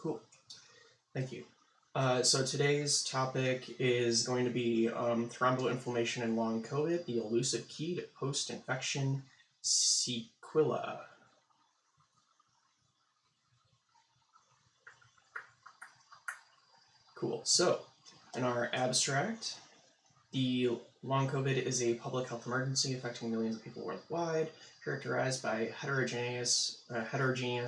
Cool. Thank you. So today's topic is going to be thromboinflammation and long COVID, the elusive key to post-infection sequela. Cool. So, in our abstract, the long COVID is a public health emergency affecting millions of people worldwide, characterized by heterogeneous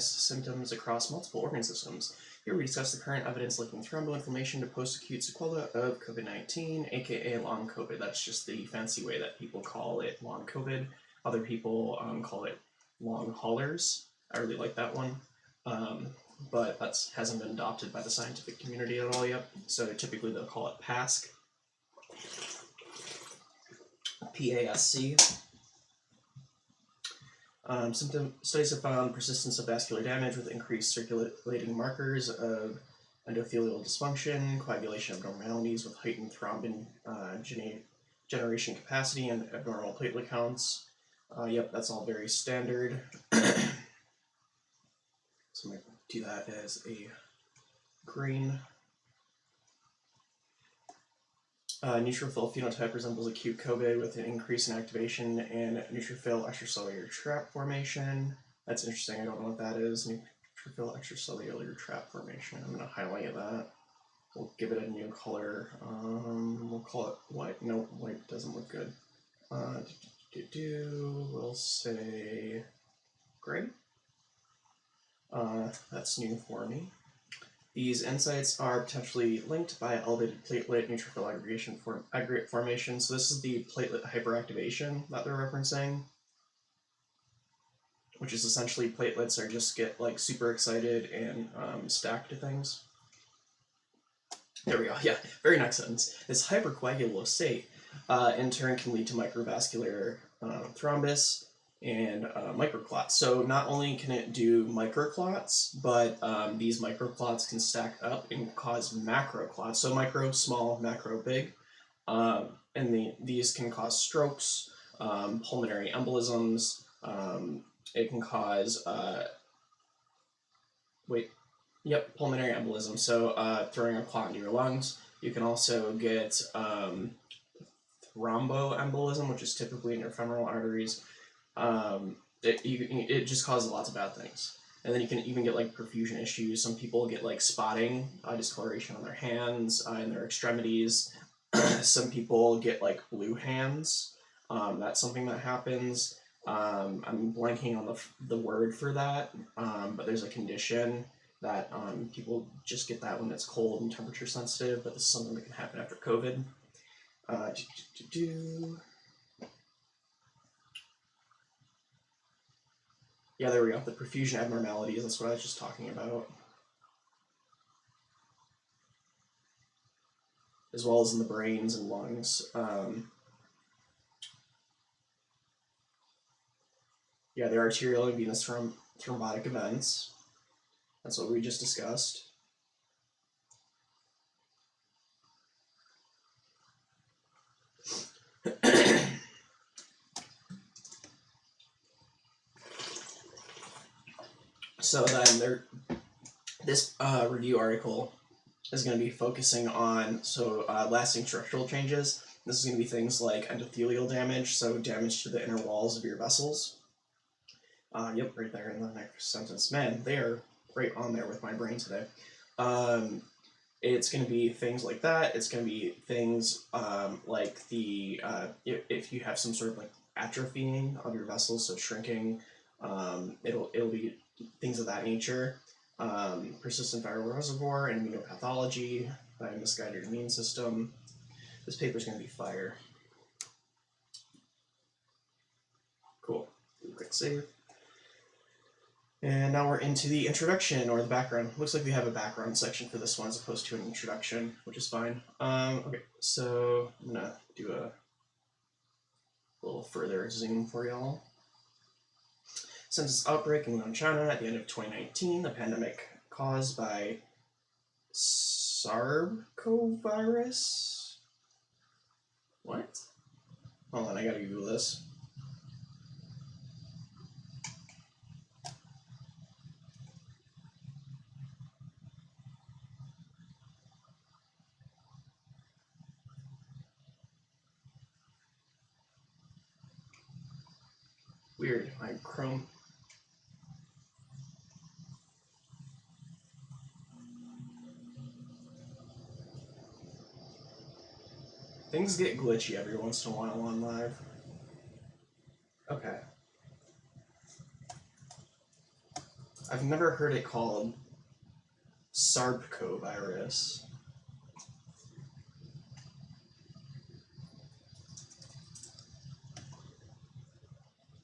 symptoms across multiple organ systems. Here we discuss the current evidence linking thromboinflammation to post-acute sequela of COVID-19, aka long COVID. That's just the fancy way that people call it long COVID. Other people call it long haulers. I really like that one. But that hasn't been adopted by the scientific community at all yet. So typically they'll call it PASC. PASC. Studies have found persistence of vascular damage with increased circulating markers of endothelial dysfunction, coagulation abnormalities with heightened thrombin generation capacity, and abnormal platelet counts. Yep, that's all very standard. So I'm going to do that as a green. Neutrophil phenotype resembles acute COVID with an increase in activation and neutrophil extracellular trap formation. That's interesting. I don't know what that is. Neutrophil extracellular trap formation. I'm going to highlight that. We'll give it a new color. We'll call it white. No, white doesn't look good. We'll say gray. That's new for me. These insights are potentially linked by elevated platelet neutrophil aggregate formation. So this is the platelet hyperactivation that they're referencing, which is essentially platelets are just get like super excited and stack to things. There we go. Yeah, very next sentence. This hypercoagulable state in turn can lead to microvascular thrombus and microclots. So not only can it do microclots, but these microclots can stack up and cause macroclots. So micro, small, macro, big. And these can cause strokes, pulmonary embolisms. It can cause, pulmonary embolism. So throwing a clot into your lungs. You can also get thromboembolism, which is typically in your femoral arteries. It just causes lots of bad things. And then you can even get like perfusion issues. Some people get like spotting, discoloration on their hands, and their extremities. Some people get like blue hands. That's something that happens. I'm blanking on the word for that, but there's a condition that people just get that when it's cold and temperature sensitive, but this is something that can happen after COVID. Yeah, there we go. The perfusion abnormalities, that's what I was just talking about. As well as in the brains and lungs. Yeah, the arterial and venous thrombotic events. That's what we just discussed. So then this review article is going to be focusing on lasting structural changes. This is going to be things like endothelial damage, so damage to the inner walls of your vessels. Yep, right there in the next sentence. Man, they are right on there with my brain today. It's going to be things like that. It's going to be things like if you have some sort of like atrophying of your vessels, so shrinking, it'll be things of that nature. Persistent viral reservoir and immunopathology by a misguided immune system. This paper is going to be fire. Cool. Quick save. And now we're into the introduction or the background. Looks like we have a background section for this one as opposed to an introduction, which is fine. Okay, so I'm going to do a little further zoom for y'all. Since its outbreak in China at the end of 2019, the pandemic caused by SARS-CoV-virus. What? Hold on, I gotta Google this. Weird, my Chrome. Things get glitchy every once in a while on live. Okay. I've never heard it called sarcovirus.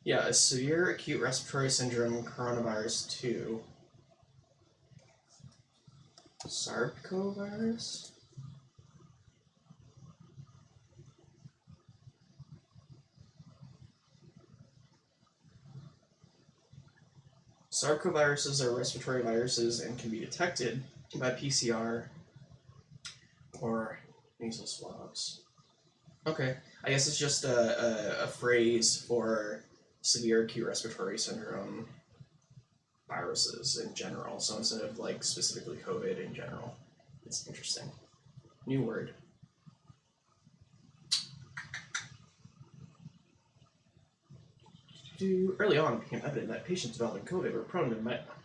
Yeah, a severe acute respiratory syndrome coronavirus 2. Sarcovirus? Sarcoviruses are respiratory viruses and can be detected by PCR or nasal swabs. Okay, I guess it's just a phrase for severe acute respiratory syndrome viruses in general. So instead of like specifically COVID in general, it's interesting. New word. Early on, it became evident that patients developing COVID were prone to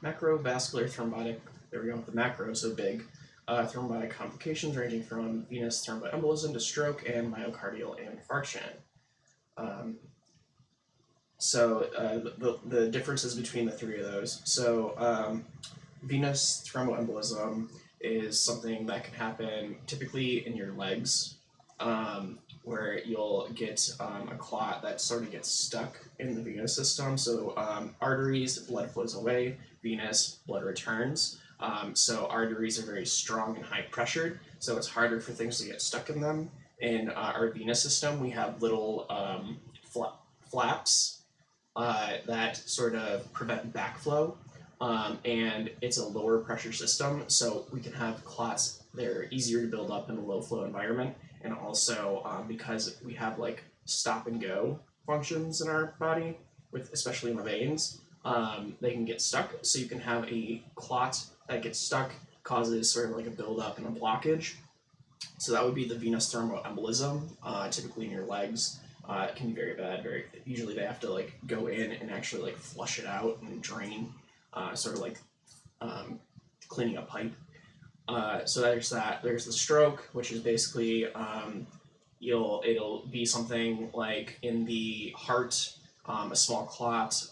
macrovascular thrombotic, there we go, the macro, so big, thrombotic complications ranging from venous thromboembolism to stroke and myocardial infarction. The differences between the three of those. So venous thromboembolism is something that can happen typically in your legs, where you'll get a clot that sort of gets stuck in the venous system. So arteries, blood flows away, venous, blood returns. So arteries are very strong and high pressured, so it's harder for things to get stuck in them. In our venous system, we have little flaps that sort of prevent backflow, and it's a lower pressure system, so we can have clots that are easier to build up in a low flow environment. And also because we have like stop and go functions in our body, with especially in the veins, they can get stuck. So you can have a clot that gets stuck, causes sort of like a buildup and a blockage. So that would be the venous thromboembolism, typically in your legs. It can be very bad. Usually they have to like go in and actually like flush it out and drain, sort of like cleaning a pipe. So there's that. There's the stroke, which is basically it'll be something like in the heart, a small clot.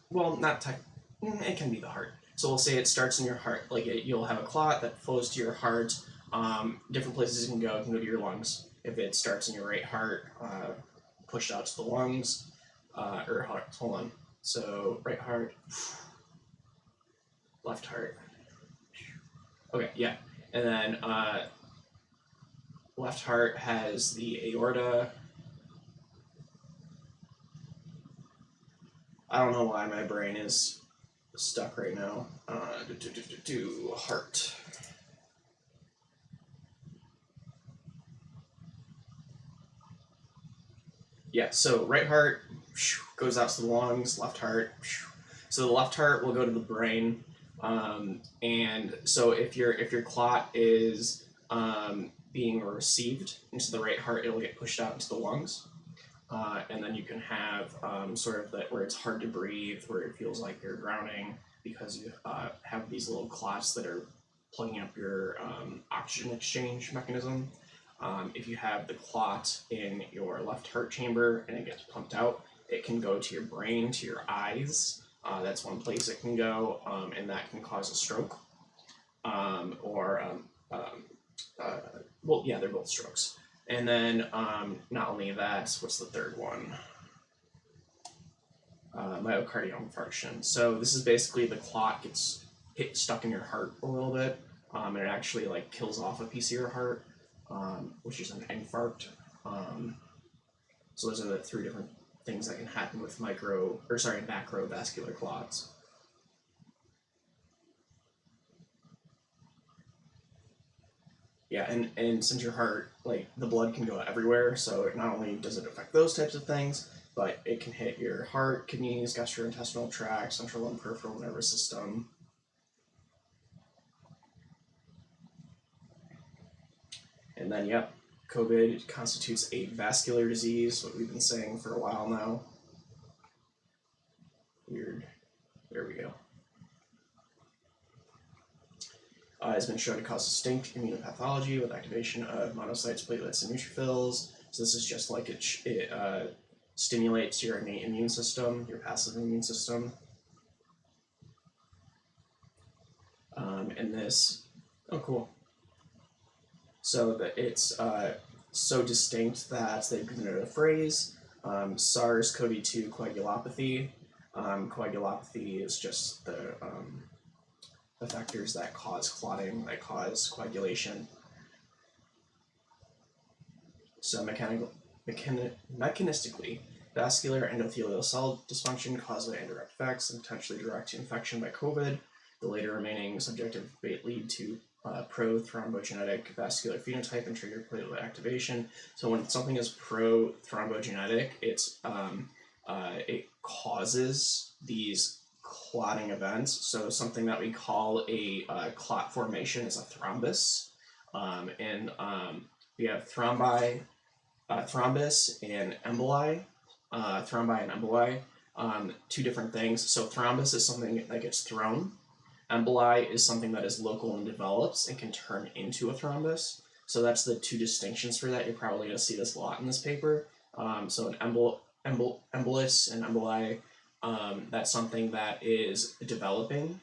Well, not tech. It can be the heart. So we'll say it starts in your heart. Like you'll have a clot that flows to your heart. Different places it can go. It can go to your lungs. If it starts in your right heart, pushed out to the lungs, or heart. Hold on. So right heart, left heart. Okay, yeah. And then left heart has the aorta. I don't know why my brain is stuck right now. Heart. Yeah, so right heart goes out to the lungs, left heart. So the left heart will go to the brain. And so if your clot is being received into the right heart, it'll get pushed out into the lungs. And then you can have sort of that where it's hard to breathe, where it feels like you're drowning because you have these little clots that are plugging up your oxygen exchange mechanism. If you have the clot in your left heart chamber and it gets pumped out, it can go to your brain, to your eyes. That's one place it can go, and that can cause a stroke. Well, yeah, they're both strokes. And then not only that, what's the third one? Myocardial infarction. So this is basically the clot gets stuck in your heart a little bit, and it actually like kills off a piece of your heart, which is an infarct. So those are the three different things that can happen with macrovascular clots. Yeah, and since your heart, like the blood can go everywhere, so it not only does it affect those types of things, but it can hit your heart, kidneys, gastrointestinal tract, central and peripheral nervous system. And then, yep, COVID constitutes a vascular disease, what we've been saying for a while now. has been shown to cause distinct immunopathology with activation of monocytes, platelets, and neutrophils. So this is just like it stimulates your innate immune system, your passive immune system. And this, oh cool. So that it's so distinct that they've given it a phrase, SARS-CoV-2 coagulopathy. Coagulopathy is just the factors that cause clotting, that cause coagulation. So mechanistically, vascular endothelial cell dysfunction caused by indirect effects and potentially direct infection by COVID. The later remaining subjective may lead to pro-thrombogenetic vascular phenotype and trigger platelet activation. So when something is pro-thrombogenetic, it's it causes these clotting events. So something that we call a clot formation is a thrombus, we have thrombus and emboli. Thrombi and emboli, two different things. So thrombus is something that gets thrown. Emboli is something that is local and develops and can turn into a thrombus. So that's the two distinctions for that. You're probably going to see this a lot in this paper. So an embolus and emboli, that's something that is developing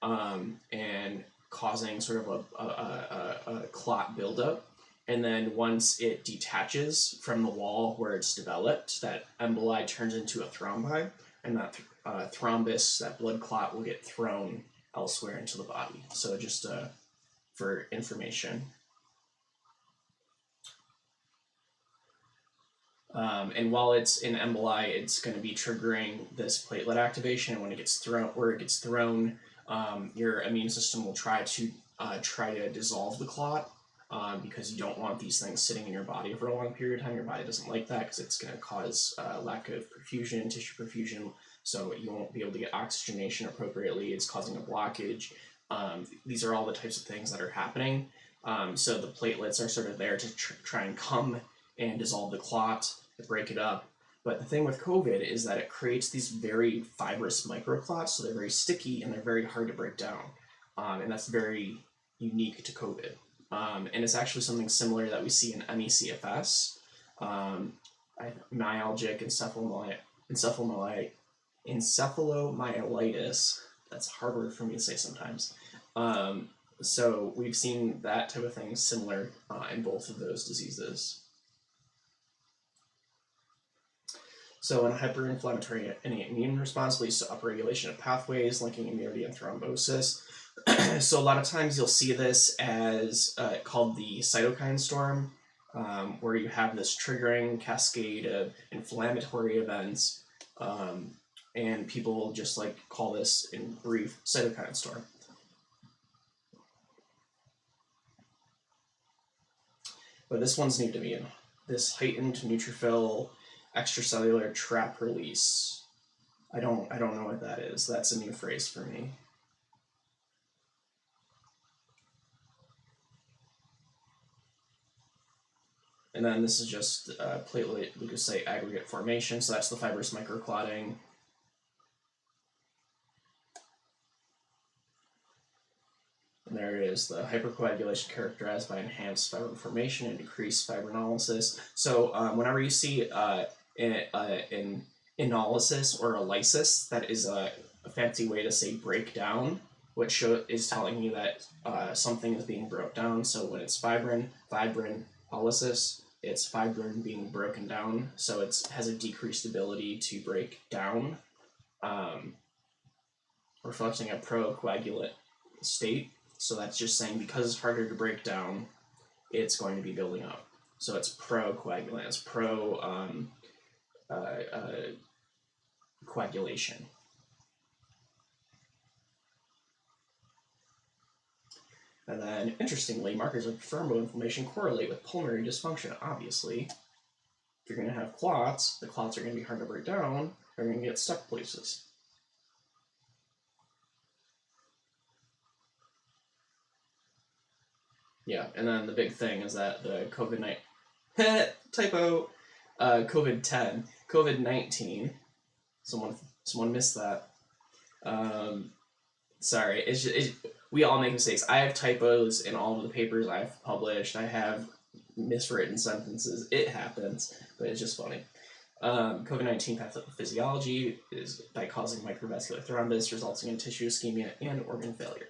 and causing sort of a clot buildup. And then once it detaches from the wall where it's developed, that emboli turns into a thrombi, and that thrombus, that blood clot, will get thrown elsewhere into the body. So just for information. And while it's in emboli, it's going to be triggering this platelet activation, and when it gets thrown, your immune system will try to dissolve the clot. Because you don't want these things sitting in your body for a long period of time. Your body doesn't like that because it's going to cause lack of perfusion, tissue perfusion, so you won't be able to get oxygenation appropriately. It's causing a blockage. These are all the types of things that are happening. So the platelets are sort of there to try and come and dissolve the clot, to break it up. But the thing with COVID is that it creates these very fibrous microclots, so they're very sticky and they're very hard to break down. And that's very unique to COVID. And it's actually something similar that we see in ME/CFS, myalgic encephalomyelitis. That's a hard word for me to say sometimes. So we've seen that type of thing similar in both of those diseases. So in hyperinflammatory innate immune response leads to upregulation of pathways linking immunity and thrombosis. So a lot of times you'll see this as called the cytokine storm, where you have this triggering cascade of inflammatory events, and people will just like call this in brief cytokine storm. But this one's new to me, this heightened neutrophil extracellular trap release. I don't know what that is. That's a new phrase for me. And then this is just platelet leukocyte aggregate formation, so that's the fibrous microclotting. And there it is, the hypercoagulation characterized by enhanced fibrin formation and decreased fibrinolysis. So whenever you see an enolysis or a lysis, that is a fancy way to say breakdown, which is telling you that something is being broke down. So when it's fibrinolysis, it's fibrin being broken down, so it has a decreased ability to break down, reflecting a procoagulant state. So that's just saying because it's harder to break down, it's going to be building up. So it's procoagulant, it's coagulation. And then, interestingly, markers of thromboinflammation correlate with pulmonary dysfunction, obviously. If you're going to have clots, the clots are going to be hard to break down, they're going to get stuck places. Yeah, and then the big thing is that the COVID-19, someone missed that. Sorry, we all make mistakes. I have typos in all of the papers I've published. I have miswritten sentences. It happens, but it's just funny. COVID-19 pathophysiology is by causing microvascular thrombus, resulting in tissue ischemia and organ failure.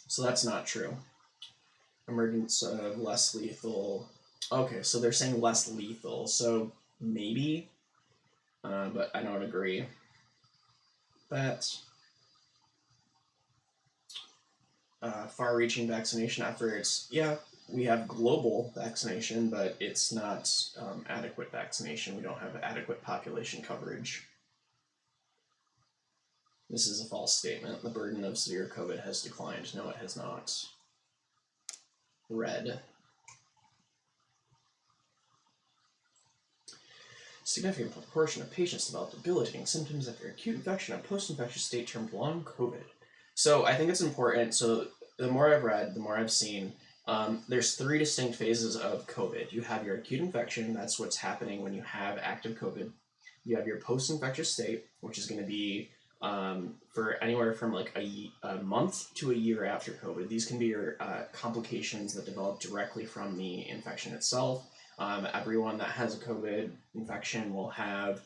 So that's not true. Emergence of less lethal. Okay, so they're saying less lethal, so maybe, but I don't agree. That far-reaching vaccination efforts, yeah, we have global vaccination, but it's not adequate vaccination. We don't have adequate population coverage. This is a false statement. The burden of severe COVID has declined. No, it has not. Red. Significant proportion of patients develop debilitating symptoms after acute infection, a post-infectious state termed long COVID. So I think it's important. So the more I've read, the more I've seen, there's 3 distinct phases of COVID. You have your acute infection, that's what's happening when you have active COVID. You have your post-infectious state, which is going to be for anywhere from like a month to a year after COVID. These can be your complications that develop directly from the infection itself. Everyone that has a COVID infection will have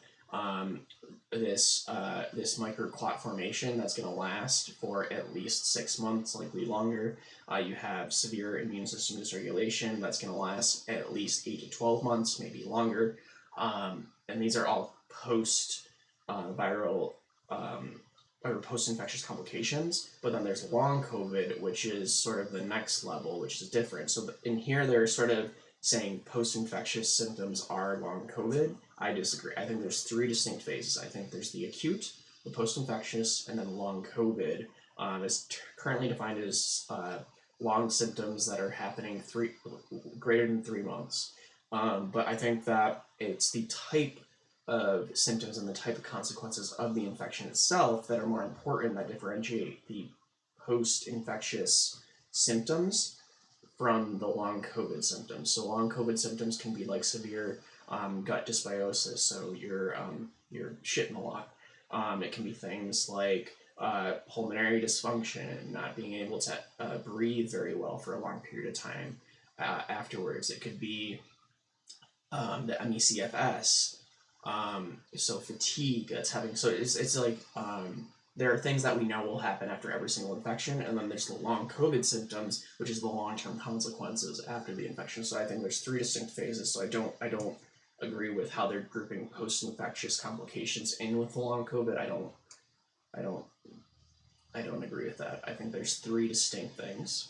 this microclot formation that's going to last for at least 6 months, likely longer. You have severe immune system dysregulation that's going to last at least 8 to 12 months, maybe longer. And these are all post-viral or post-infectious complications. But then there's long COVID, which is sort of the next level, which is different. So in here, they're sort of saying post-infectious symptoms are long COVID. I disagree. I think there's 3 distinct phases. I think there's the acute, the post-infectious, and then long COVID. Is currently defined as long symptoms that are happening greater than 3 months. But I think that it's the type of symptoms and the type of consequences of the infection itself that are more important, that differentiate the post-infectious symptoms from the long COVID symptoms. So long COVID symptoms can be like severe gut dysbiosis, so you're shitting a lot. It can be things like pulmonary dysfunction, not being able to breathe very well for a long period of time afterwards. It could be the ME/CFS, so fatigue that's having, so it's like there are things that we know will happen after every single infection, and then there's the long COVID symptoms, which is the long-term consequences after the infection. So I think there's 3 distinct phases. So I don't agree with how they're grouping post-infectious complications in with the long COVID. I don't agree with that. I think there's 3 distinct things.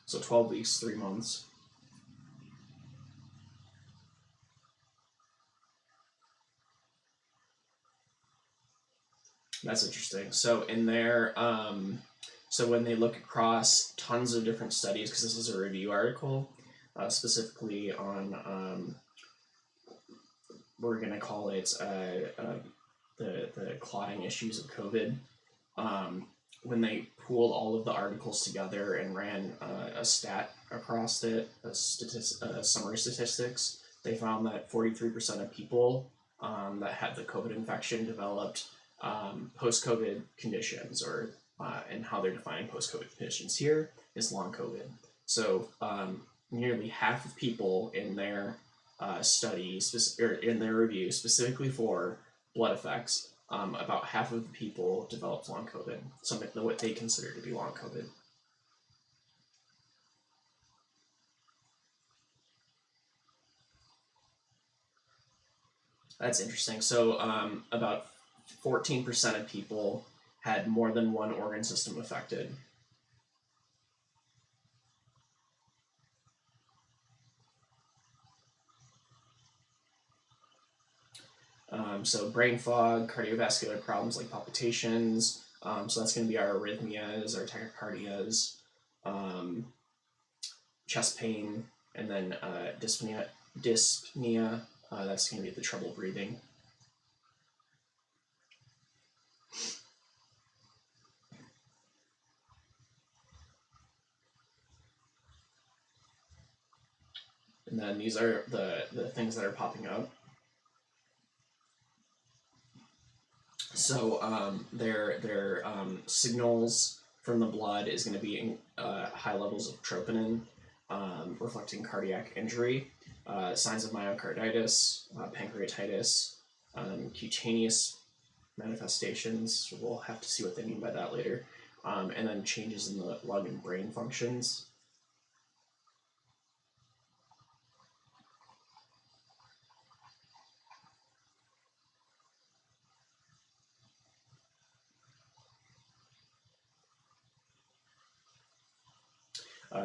So 12 weeks, 3 months. That's interesting. So in there, so when they look across tons of different studies, because this is a review article, specifically on, we're going to call it the clotting issues of COVID. When they pooled all of the articles together and ran a stat across it, summary statistics, they found that 43% of people that had the COVID infection developed post-COVID conditions, or and how they're defining post-COVID conditions here is long COVID. So nearly half of people in their study, or in their review specifically for blood effects, about half of the people developed long COVID, something what they consider to be long COVID. That's interesting. So about 14% of people had more than one organ system affected. So brain fog, cardiovascular problems like palpitations, so that's going to be our arrhythmias, our tachycardias, chest pain, and then dyspnea, dyspnea, that's going to be the trouble breathing. And then these are the things that are popping up. So their signals from the blood is going to be in, high levels of troponin, reflecting cardiac injury, signs of myocarditis, pancreatitis, cutaneous manifestations. We'll have to see what they mean by that later, and then changes in the lung and brain functions.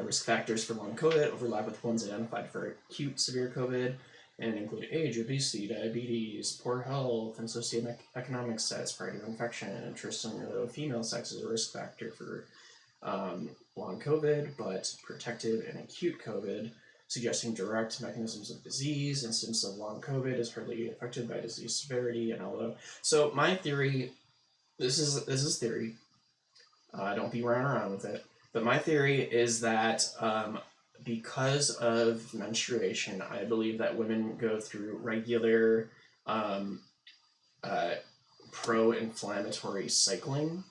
Risk factors for long COVID overlap with ones identified for acute severe COVID and include age, obesity, diabetes, poor health, and socioeconomic status prior to infection. Interestingly, though, female sex is a risk factor for long COVID, but protective in acute COVID, suggesting direct mechanisms of disease. Incidence of long COVID is hardly affected by disease severity, and although so my theory, this is theory. Don't be running around with it. But my theory is that because of menstruation, I believe that women go through regular pro-inflammatory cycling.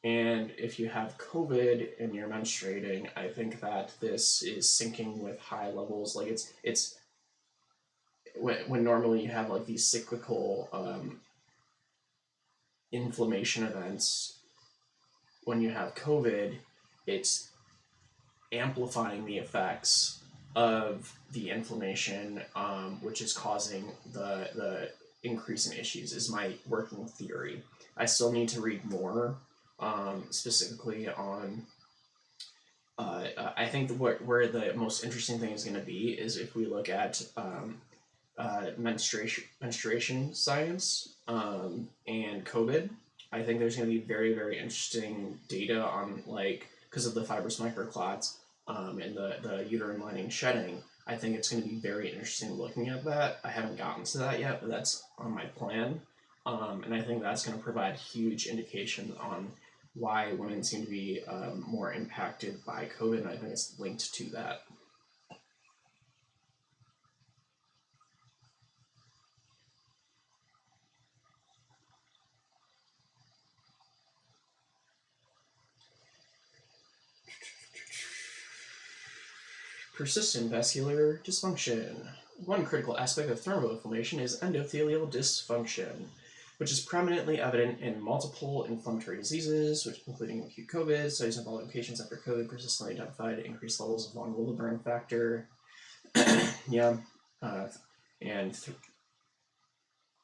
And if you have COVID and you're menstruating, I think that this is syncing with high levels. Like it's when normally you have like these cyclical inflammation events. When you have COVID, it's amplifying the effects of the inflammation, which is causing the increase in issues, is my working theory. I still need to read more, specifically on. I think where the most interesting thing is going to be is if we look at menstruation science and COVID. I think there's going to be very, very interesting data on, like, because of the fibrous microclots and the uterine lining shedding. I think it's going to be very interesting looking at that. I haven't gotten to that yet, but that's on my plan. And I think that's going to provide huge indication on why women seem to be more impacted by COVID, and I think it's linked to that. Persistent vascular dysfunction. One critical aspect of thromboinflammation is endothelial dysfunction, which is prominently evident in multiple inflammatory diseases, which including acute COVID. Studies involving patients after COVID persistently identified increased levels of von Willebrand factor. Yeah, and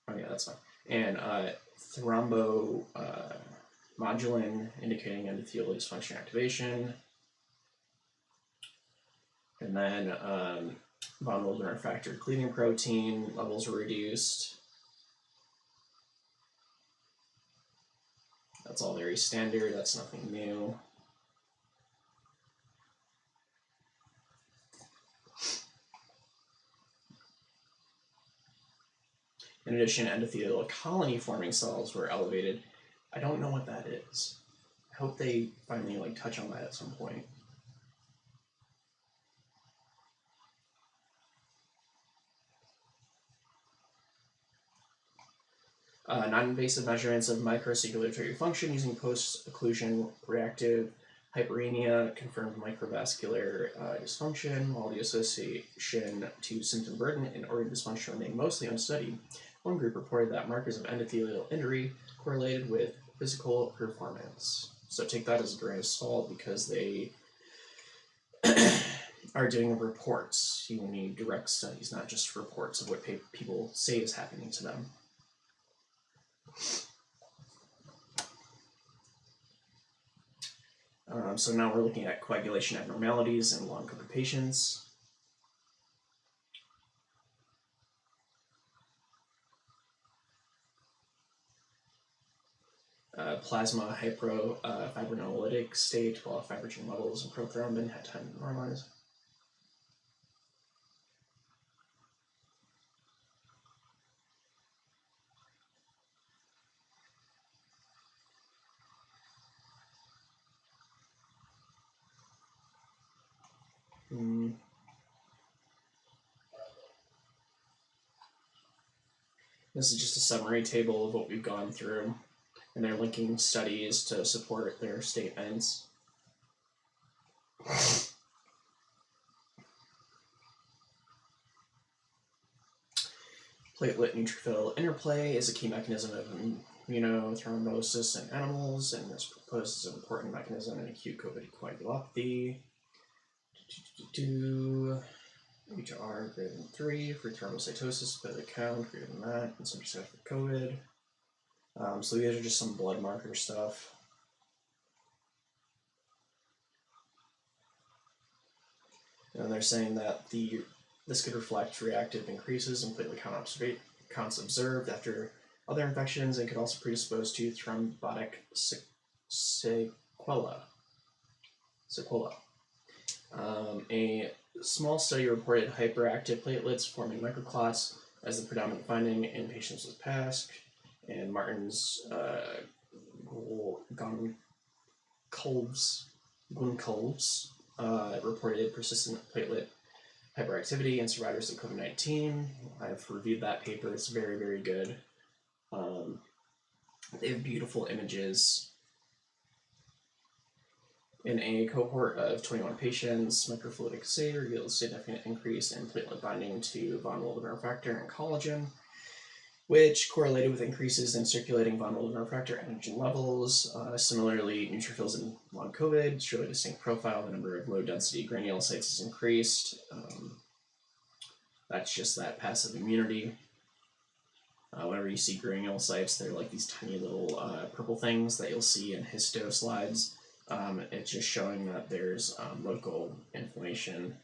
oh yeah, that's fine. And thrombomodulin indicating endothelial dysfunction activation. And then von Willebrand factor cleaving protein levels were reduced. That's all very standard, that's nothing new. In addition, endothelial colony forming cells were elevated. I don't know what that is. I hope they finally like touch on that at some point. Non-invasive measurements of microcirculatory function using post-occlusion reactive hyperemia confirmed microvascular dysfunction, while the association to symptom burden and organ dysfunction remained mostly unstudied. One group reported that markers of endothelial injury correlated with physical performance. So take that as a grain of salt because they are doing reports. You need direct studies, not just reports of what people say is happening to them. So now we're looking at coagulation abnormalities in long COVID patients. Plasma hypofibrinolytic state, while fibrinogen levels and prothrombin had time to normalize. This is just a summary table of what we've gone through, and they're linking studies to support their statements. Platelet neutrophil interplay is a key mechanism of immunothrombosis in animals, and is proposed as an important mechanism in acute COVID coagulopathy. HR greater than 3 for thrombocytosis, platelet count greater than that, and some percent for COVID. So these are just some blood marker stuff. And they're saying that this could reflect reactive increases in platelet counts observed after other infections, and could also predispose to thrombotic sequela. A small study reported hyperactive platelets forming microclots as the predominant finding in patients with PASC, and Martin's Goncalves reported persistent platelet hyperactivity in survivors of COVID-19. I've reviewed that paper. It's very, very good. They have beautiful images. In a cohort of 21 patients, microfluidic assay revealed a significant increase in platelet binding to von Willebrand factor and collagen, which correlated with increases in circulating von Willebrand factor antigen levels. Similarly, neutrophils in long COVID show a distinct profile. The number of low-density granulocytes is increased. That's just that passive immunity. Whenever you see granulocytes, they're like these tiny little purple things that you'll see in histo slides. It's just showing that there's local inflammation.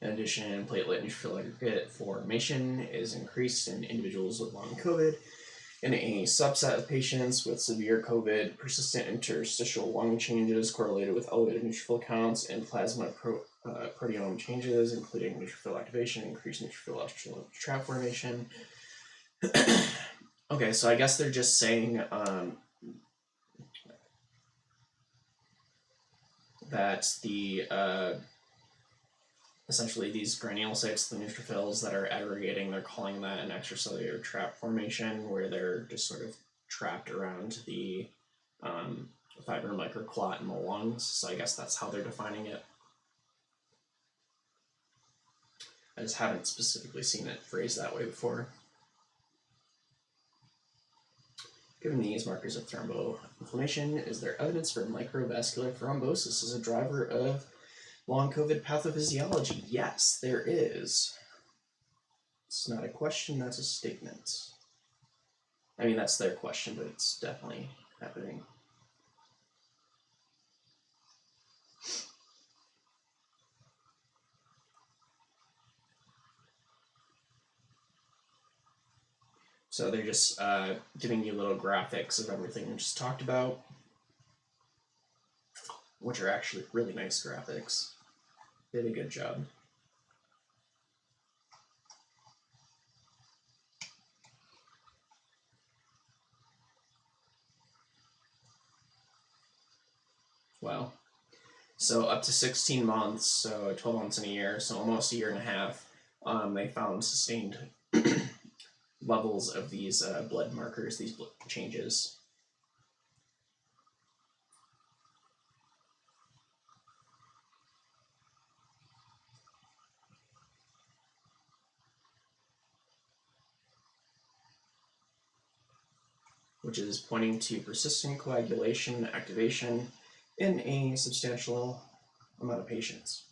In addition, platelet neutrophil aggregate formation is increased in individuals with long COVID. In a subset of patients with severe COVID, persistent interstitial lung changes correlated with elevated neutrophil counts and plasma proteome changes, including neutrophil activation, increased neutrophil trap formation. Okay, so I guess they're just saying that essentially these granulocytes, the neutrophils that are aggregating, they're calling that an extracellular trap formation, where they're just sort of trapped around the fiber microclot in the lungs. So I guess that's how they're defining it. I just haven't specifically seen it phrased that way before. Given these markers of thromboinflammation, is there evidence for microvascular thrombosis as a driver of long COVID pathophysiology? Yes, there is. It's not a question, that's a statement. I mean, that's their question, but it's definitely happening. So they're just giving you little graphics of everything we just talked about, which are actually really nice graphics. They did a good job. Wow. So up to 16 months, so 12 months in a year, so almost a year and a half, they found sustained levels of these blood markers, these blood changes. Which is pointing to persistent coagulation activation in a substantial amount of patients.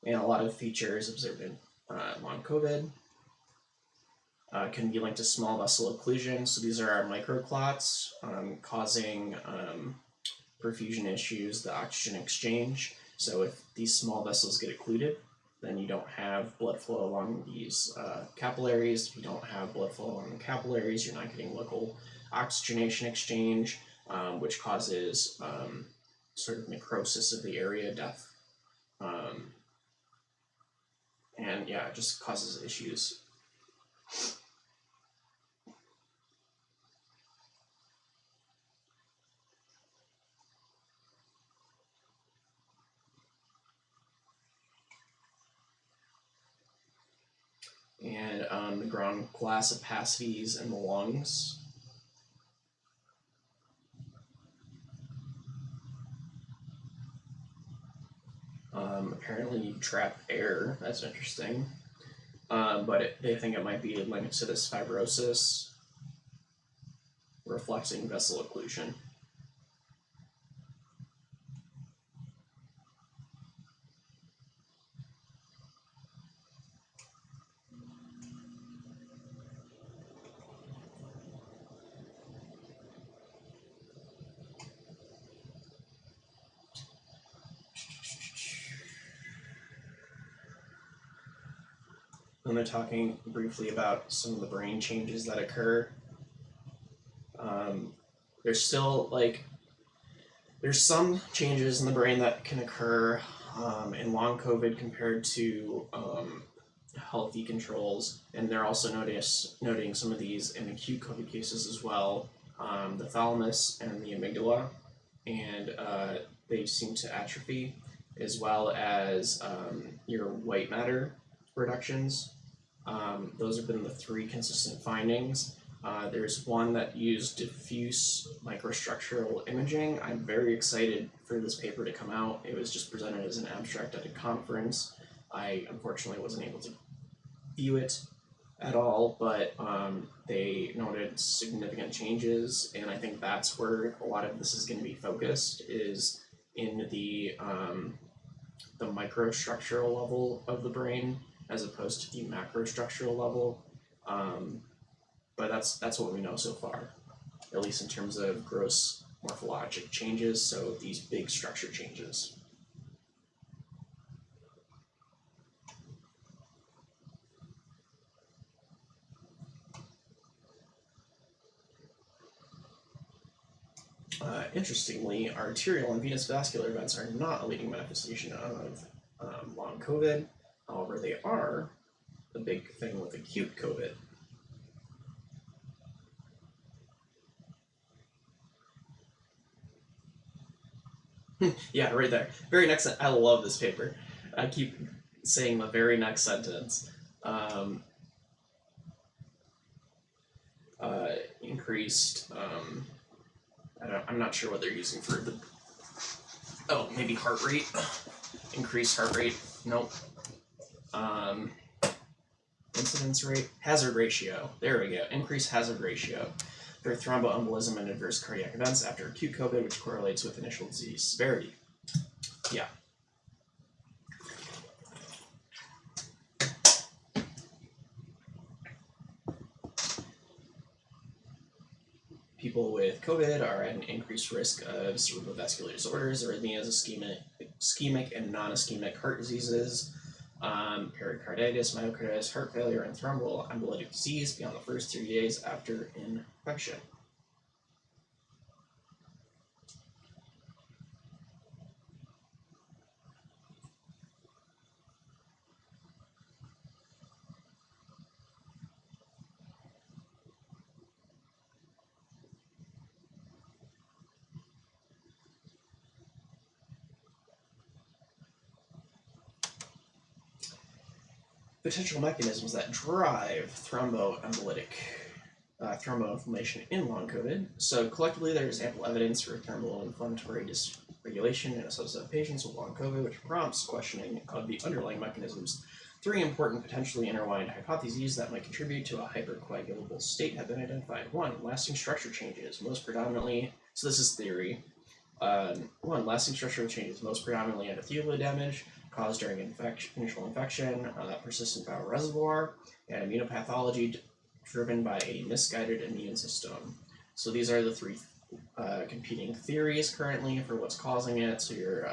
And a lot of features observed in long COVID can be linked to small vessel occlusion. So these are our microclots causing perfusion issues, the oxygen exchange. So if these small vessels get occluded, then you don't have blood flow along these capillaries. If you don't have blood flow along the capillaries, you're not getting local oxygenation exchange. which causes sort of necrosis of the area, death, and yeah, it just causes issues. And the ground glass opacities in the lungs. Apparently you trap air, that's interesting. But they think it might be linked to this fibrosis, reflecting vessel occlusion. And they're talking briefly about some of the brain changes that occur. There's still there's some changes in the brain that can occur in long COVID compared to healthy controls, and they're also noting some of these in acute COVID cases as well. The thalamus and the amygdala, and they seem to atrophy, as well as your white matter reductions. Those have been the three consistent findings. There's one that used diffuse microstructural imaging. I'm very excited for this paper to come out. It was just presented as an abstract at a conference. I unfortunately wasn't able to view it at all, but they noted significant changes, and I think that's where a lot of this is going to be focused, is in the microstructural level of the brain as opposed to the macrostructural level. But that's what we know so far, at least in terms of gross morphologic changes, so these big structure changes. Interestingly, arterial and venous vascular events are not a leading manifestation of long COVID. However, they are the big thing with acute COVID. Yeah, right there. Very next. I love this paper. I keep saying the very next sentence. Increased. I'm not sure what they're using for the. Oh, maybe heart rate. Increased heart rate. Nope. Incidence rate, hazard ratio. There we go. Increased hazard ratio for thromboembolism and adverse cardiac events after acute COVID, which correlates with initial disease severity. Yeah. People with COVID are at an increased risk of cerebrovascular disorders, arrhythmias, ischemic and non-ischemic heart diseases, pericarditis, myocarditis, heart failure, and thromboembolic disease beyond the first 3 days after infection. Potential mechanisms that drive thromboinflammation in long COVID. So collectively, there's ample evidence for thromboinflammatory dysregulation in a subset of patients with long COVID, which prompts questioning of the underlying mechanisms. 3 important potentially intertwined hypotheses that might contribute to a hypercoagulable state have been identified. 1. Lasting structure changes, most predominantly, so this is theory. 1. Lasting structural changes, most predominantly endothelial damage, caused during initial infection, persistent viral reservoir, and immunopathology driven by a misguided immune system. So these are the 3 competing theories currently for what's causing it. So your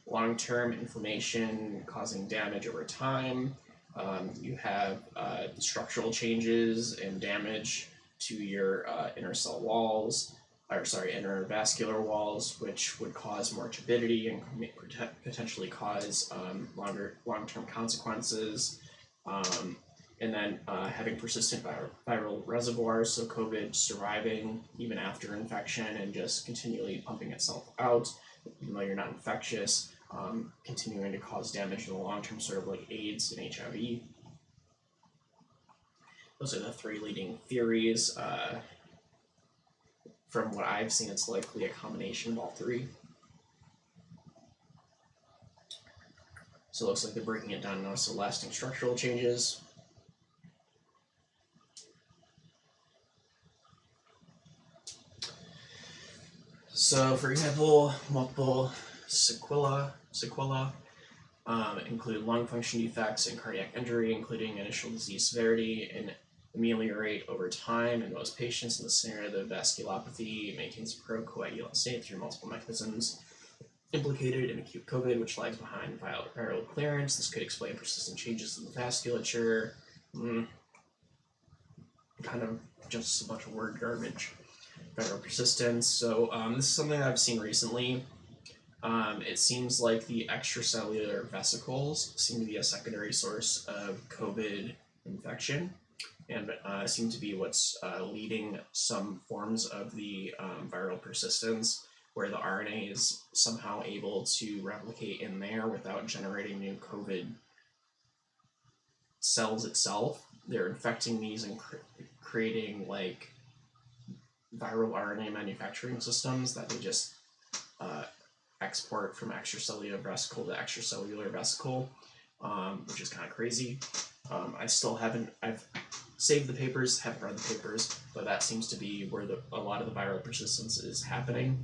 long-term inflammation causing damage over time. You have structural changes and damage to your inner cell walls. intervascular walls, which would cause more turbidity and potentially cause long-term consequences. And then having persistent viral reservoirs, so COVID surviving even after infection and just continually pumping itself out, even though you're not infectious, continuing to cause damage in the long term, sort of like AIDS and HIV. Those are the three leading theories. From what I've seen, it's likely a combination of all three. So it looks like they're breaking it down now, so lasting structural changes. So, for example, multiple sequela include lung function defects and cardiac injury, including initial disease severity, and ameliorate over time in most patients. In the scenario of vasculopathy, maintains a procoagulant state through multiple mechanisms implicated in acute COVID, which lags behind viral clearance. This could explain persistent changes in the vasculature. Kind of just a bunch of word garbage. Viral persistence. So this is something that I've seen recently. It seems like the extracellular vesicles seem to be a secondary source of COVID infection, and seem to be what's leading some forms of the viral persistence, where the RNA is somehow able to replicate in there without generating new COVID cells itself. They're infecting these and creating like viral RNA manufacturing systems that they just export from extracellular vesicle to extracellular vesicle, which is kind of crazy. I've saved the papers, haven't read the papers, but that seems to be where a lot of the viral persistence is happening.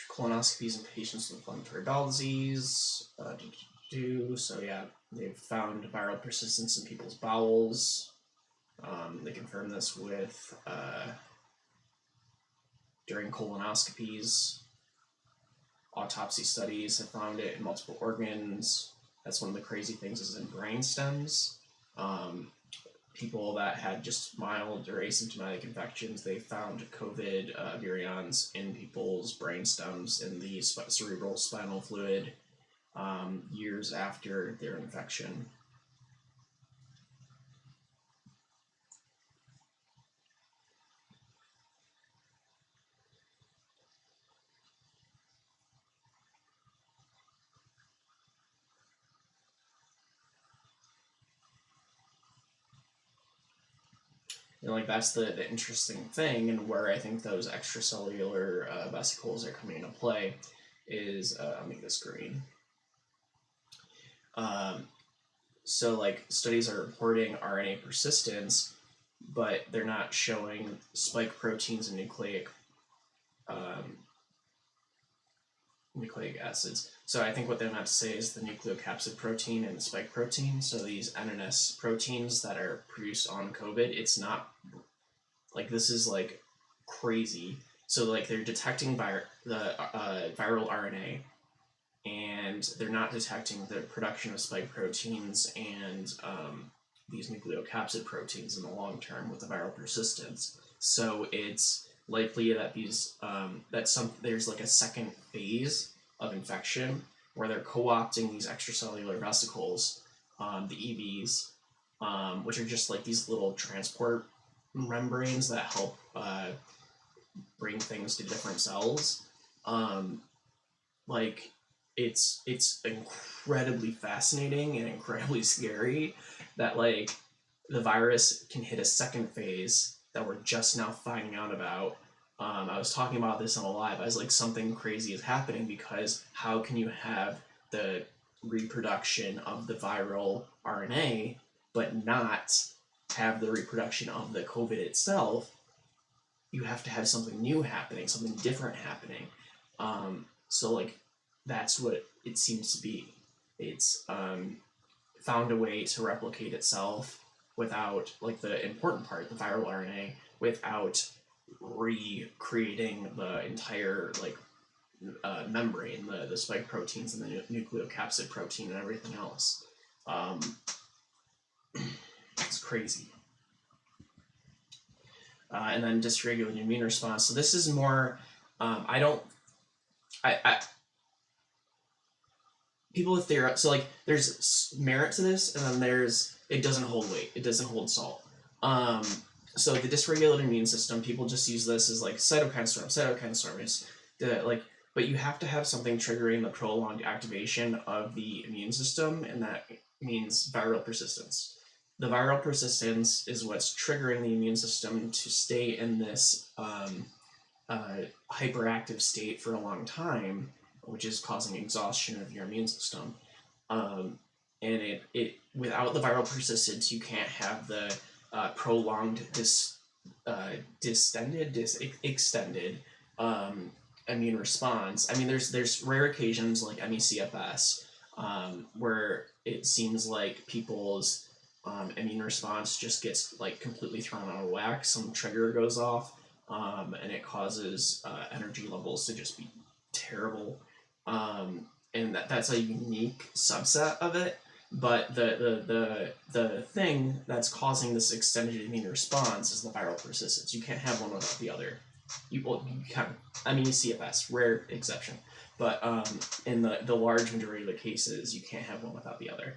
Colonoscopies in patients with inflammatory bowel disease. So yeah, they've found viral persistence in people's bowels. They confirmed this with during colonoscopies. Autopsy studies have found it in multiple organs. That's one of the crazy things is in brain stems. People that had just mild or asymptomatic infections, they found COVID virions in people's brain stems in the cerebral spinal fluid years after their infection. And like that's the interesting thing, and where I think those extracellular vesicles are coming into play is I'll make this green. So like studies are reporting RNA persistence, but they're not showing spike proteins and nucleic acids. So I think what they meant to say is the nucleocapsid protein and the spike protein. So these NNS proteins that are produced on COVID, it's not like this is like crazy. So like they're detecting the viral RNA, and they're not detecting the production of spike proteins and these nucleocapsid proteins in the long term with the viral persistence. So it's likely that there's like a second phase of infection where they're co-opting these extracellular vesicles, the EVs, which are just like these little transport membranes that help bring things to different cells. Like it's incredibly fascinating and incredibly scary that like the virus can hit a second phase that we're just now finding out about. I was talking about this on a live. I was like, something crazy is happening, because how can you have the reproduction of the viral RNA but not have the reproduction of the COVID itself? You have to have something new happening, something different happening. So like that's what it seems to be. It's found a way to replicate itself without, like, the important part, the viral RNA, without recreating the entire like membrane, the spike proteins and the nucleocapsid protein and everything else. It's crazy. and then dysregulated immune response. So this is more, people with their, so like there's merit to this, and then there's, it doesn't hold weight, it doesn't hold salt. So the dysregulated immune system, people just use this as like cytokine storm is the like, but you have to have something triggering the prolonged activation of the immune system, and that means viral persistence. The viral persistence is what's triggering the immune system to stay in this hyperactive state for a long time, which is causing exhaustion of your immune system. And it without the viral persistence, you can't have the prolonged extended immune response. I mean, there's rare occasions like ME/CFS where it seems like people's immune response just gets like completely thrown out of whack. Some trigger goes off, and it causes energy levels to just be terrible. And that's a unique subset of it. But the thing that's causing this extended immune response is the viral persistence. You can't have one without the other. You can. I mean, CFS, rare exception, but in the large majority of the cases, you can't have one without the other.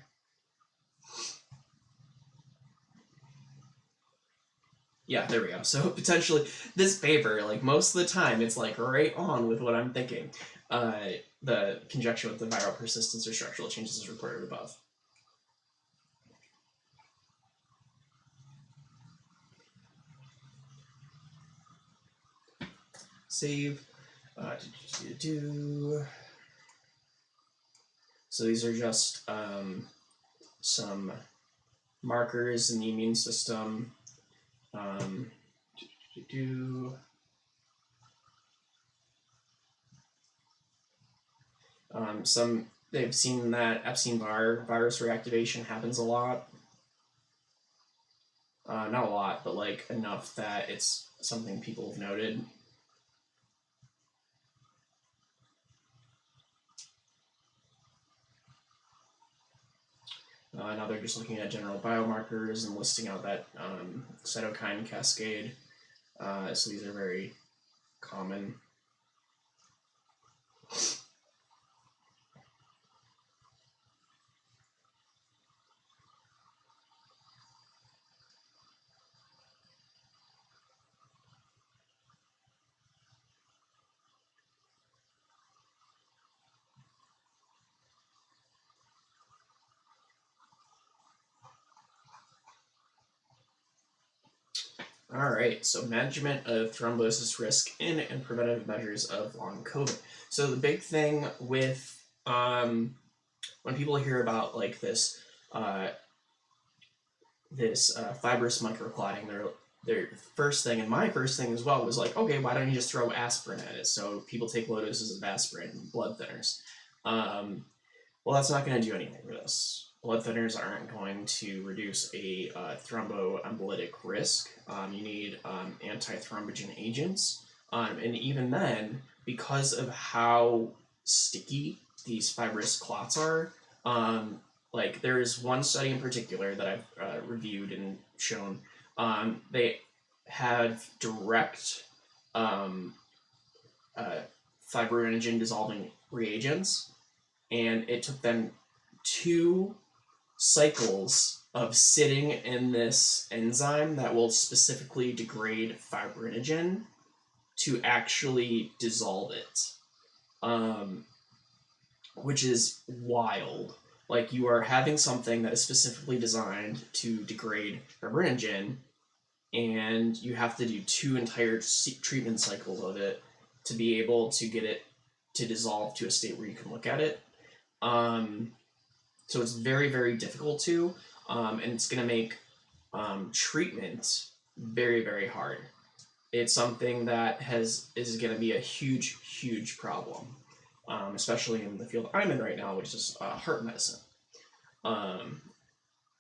Yeah, there we go. So potentially, this paper, like most of the time, it's like right on with what I'm thinking. The conjunction with the viral persistence or structural changes is reported above. Save. So these are just some markers in the immune system. Some they've seen that Epstein-Barr virus reactivation happens a lot. Not a lot, but like enough that it's something people have noted. Now they're just looking at general biomarkers and listing out that cytokine cascade. So these are very common. All right, so management of thrombosis risk in and preventative measures of long COVID. So the big thing with when people hear about like this fibrous microclotting, their first thing, and my first thing as well, was like, okay, why don't you just throw aspirin at it? So people take low doses of aspirin, blood thinners. Well, that's not going to do anything for this. Blood thinners aren't going to reduce a thromboembolic risk. You need antithrombogen agents. And even then, because of how sticky these fibrous clots are, like there is one study in particular that I've reviewed and shown. They have direct fibrinogen dissolving reagents, and it took them 2 cycles of sitting in this enzyme that will specifically degrade fibrinogen to actually dissolve it, which is wild. Like, you are having something that is specifically designed to degrade fibrinogen, and you have to do 2 entire treatment cycles of it to be able to get it to dissolve to a state where you can look at it. So it's very, very difficult to, and it's going to make treatment very, very hard. It's something that is going to be a huge, huge problem, especially in the field I'm in right now, which is heart medicine.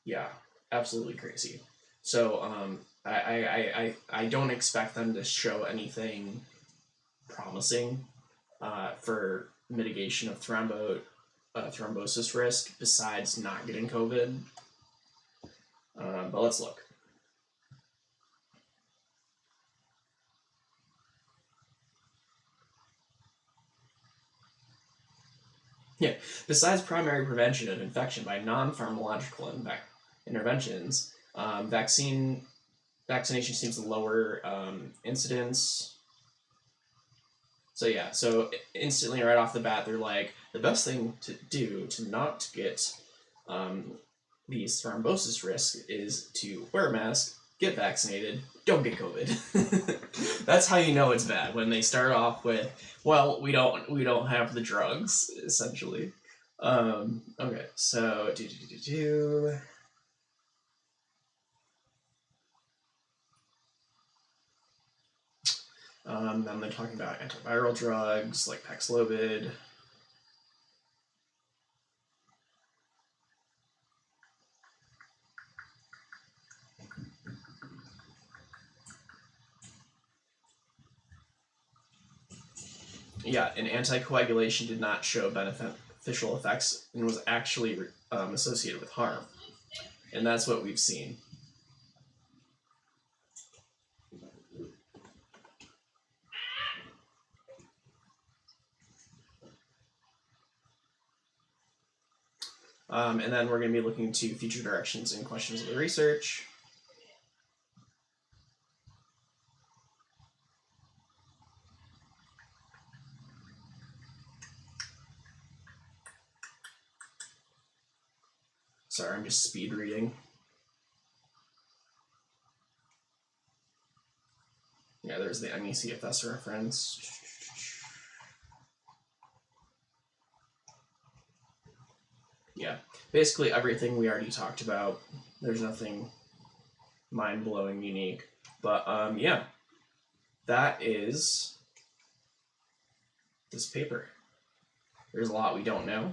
Yeah, absolutely crazy. So I don't expect them to show anything promising for mitigation of thrombosis risk besides not getting COVID. But let's look. Besides primary prevention of infection by non-pharmacological interventions, vaccination seems to lower incidence. So yeah, so instantly right off the bat, they're like, the best thing to do to not get these thrombosis risk is to wear a mask, get vaccinated, don't get COVID. That's how you know it's bad, when they start off with, well, we don't have the drugs, essentially. Okay, so then they're talking about antiviral drugs like Paxlovid. Yeah, and anticoagulation did not show beneficial effects and was actually associated with harm. And that's what we've seen. And then we're going to be looking to future directions and questions of the research. Sorry, I'm just speed reading. Yeah, there's the MECFS reference. Yeah, basically everything we already talked about. There's nothing mind-blowing unique. But yeah, that is this paper. There's a lot we don't know.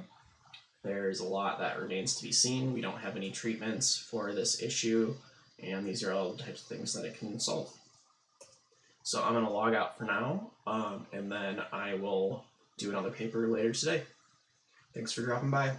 There's a lot that remains to be seen. We don't have any treatments for this issue, and these are all the types of things that it can solve. So I'm going to log out for now, and then I will do another paper later today. Thanks for dropping by.